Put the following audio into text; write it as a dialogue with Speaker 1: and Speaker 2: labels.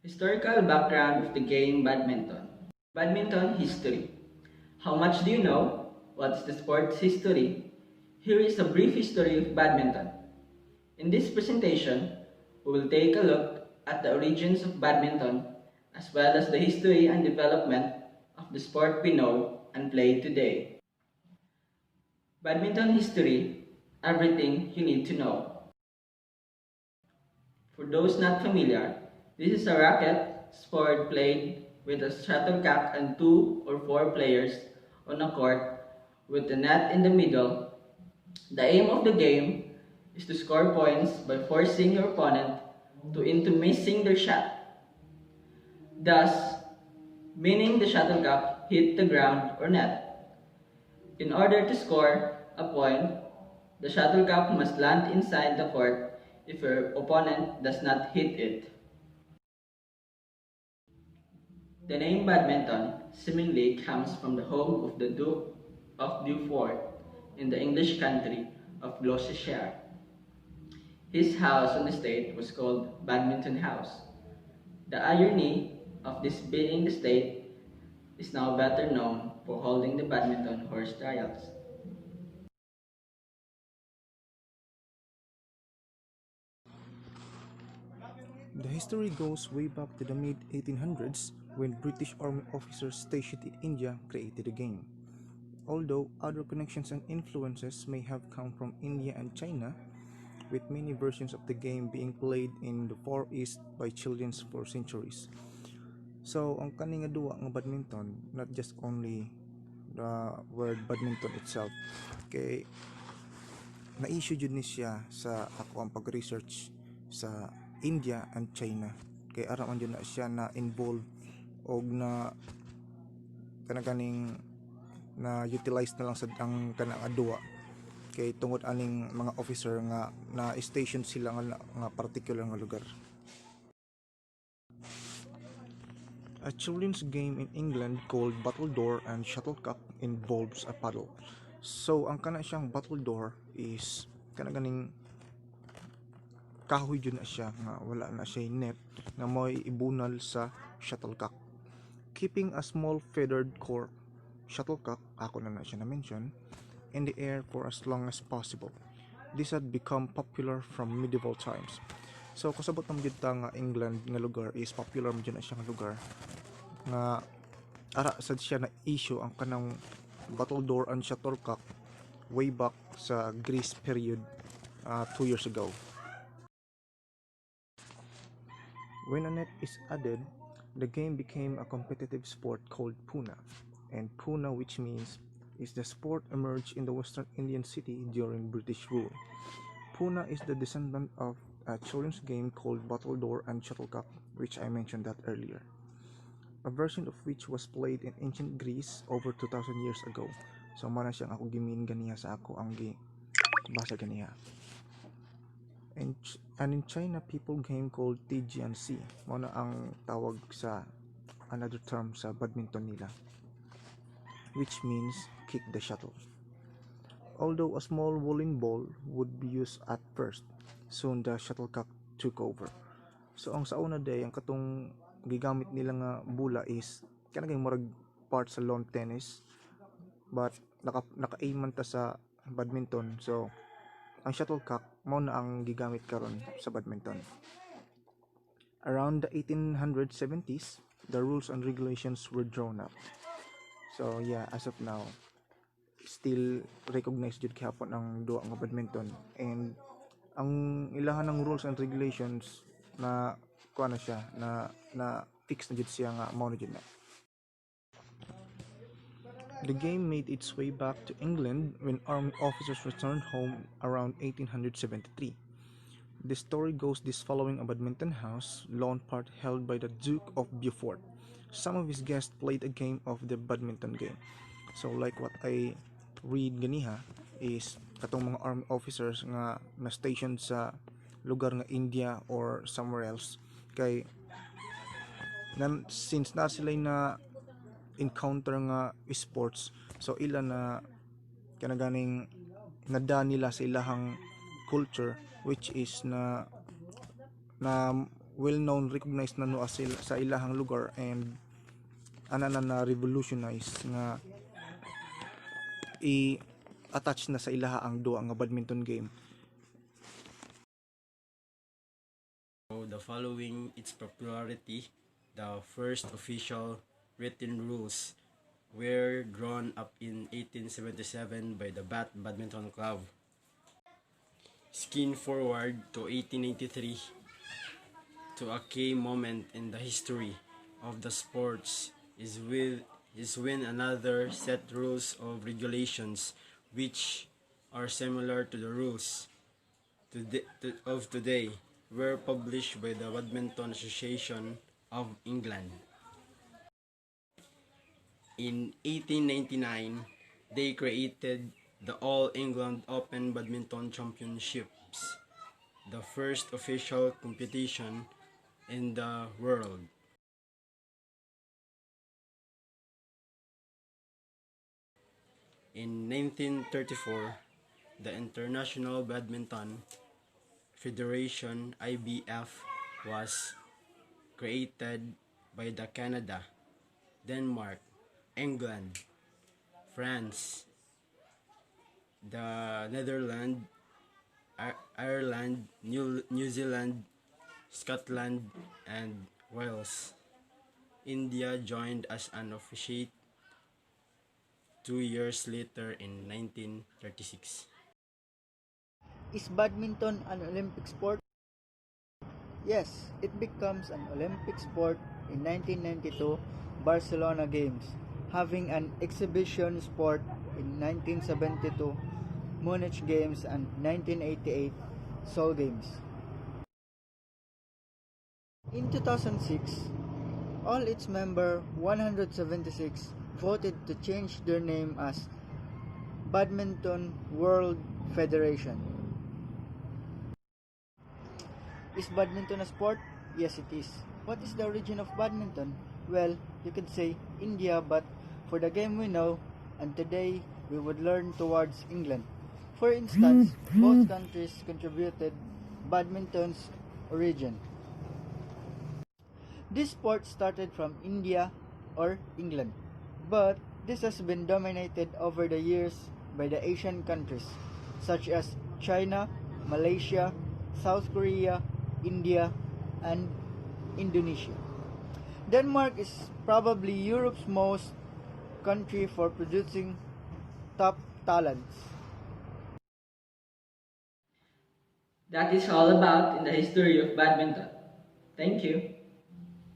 Speaker 1: Historical background of the game badminton. Badminton history. How much do you know? What's the sport's history? Here is a brief history of badminton. In this presentation, we will take a look at the origins of badminton as well as the history and development of the sport we know and play today. Badminton history, everything you need to know. For those not familiar, this is a racket sport played with a shuttlecock and two or four players on a court with the net in the middle. The aim of the game is to score points by forcing your opponent into missing their shot, thus meaning the shuttlecock hit the ground or net. In order to score a point, the shuttlecock must land inside the court if your opponent does not hit it. The name badminton seemingly comes from the home of the Duke of Beaufort in the English country of Gloucestershire. His house on the estate was called Badminton House. The irony of this being the state is now better known for holding the badminton horse trials.
Speaker 2: The history goes way back to the mid 1800s when British Army officers stationed in India created the game. Although other connections and influences may have come from India and China, with many versions of the game being played in the Far East by children for centuries. So, ang kani nga duwa nga badminton, not just only the word badminton itself, kay na-issue jud ni siya sa ako ang pag-research sa India and China. Kay ara man jud na siya na involved og na kanaganing na utilize na lang sa ang kanang duwa kay tungod aning mga officer nga na station sila nga particular nga lugar. A children's game in England called battledore and shuttlecock involves a paddle. So ang kana siyang battledore is kanaganing kahoy jud na siya nga wala na siya net nga mo'y ibunal sa shuttlecock. Keeping a small feathered cork shuttlecock, ako na siya na-mention, in the air for as long as possible. This had become popular from medieval times. So kasabot ng jud ta nga England nga lugar is popular man jud na siya nga lugar nga ara sad siya na issue ang kanang battledore and shuttlecock way back sa Greece period 2 years ago. When a net is added, the game became a competitive sport called Puna, and Puna, which means is the sport emerged in the Western Indian city during British rule. Puna is the descendant of a children's game called battledore and shuttlecock, which I mentioned that earlier. A version of which was played in ancient Greece over 2,000 years ago. So mana siyang ako gimin ganiya sa ako ang basa ganiya. And in China, people game called TGNC. Muna ang tawag sa another term sa badminton nila, which means kick the shuttle. Although a small woolen ball would be used at first, soon the shuttlecock took over. So ang sa una day, ang katong gigamit nila nga bula is kanang murag part sa lawn tennis, but naka-aim man ta sa badminton. So ang shuttlecock mao na ang gigamit karon sa badminton. Around the 1870s, the rules and regulations were drawn up. So yeah, as of now, still recognized jud gihapon ang duwa nga badminton, and ang ilahan ng rules and regulations na kuha na siya na fix na jud siya nga mao na jud na. The game made its way back to England when army officers returned home around 1873. The story goes this: following a badminton house lawn part held by the Duke of Beaufort, some of his guests played a game of the badminton game. So like what I read ganiha is katong mga army officers nga na-stationed sa lugar nga India or somewhere else kay since na sila na encounter nga sports, so ila na kanaganing nada nila sa ilahang culture, which is na well-known, recognized na no sa ilahang lugar, and na revolutionize nga i-attach na sa ilaha ang duwa nga badminton game.
Speaker 3: The following its popularity, the first official written rules were drawn up in 1877 by the Badminton Club. Skin forward to 1893, to a key moment in the history of the sports is when another set rules of regulations which are similar to the rules of today were published by the Badminton Association of England. In 1899, they created the All England Open Badminton Championships, the first official competition in the world. In 1934, the International Badminton Federation (IBF) was created by the Canada, Denmark, England, France, the Netherlands, Ireland, New Zealand, Scotland, and Wales. India joined as an officiate 2 years later in 1936.
Speaker 4: Is badminton an Olympic sport? Yes, it becomes an Olympic sport in 1992 Barcelona Games, having an exhibition sport in 1972 Munich Games and 1988 Seoul Games. In 2006, all its member 176 voted to change their name as Badminton World Federation. Is badminton a sport? Yes, it is. What is the origin of badminton? Well, you could say India, but for the game we know, and today we would learn towards England. For instance, both countries contributed badminton's origin. This sport started from India or England, but this has been dominated over the years by the Asian countries such as China, Malaysia, South Korea, India, and Indonesia. Denmark is probably Europe's most country for producing top talents.
Speaker 1: That is all about in the history of badminton. Thank you.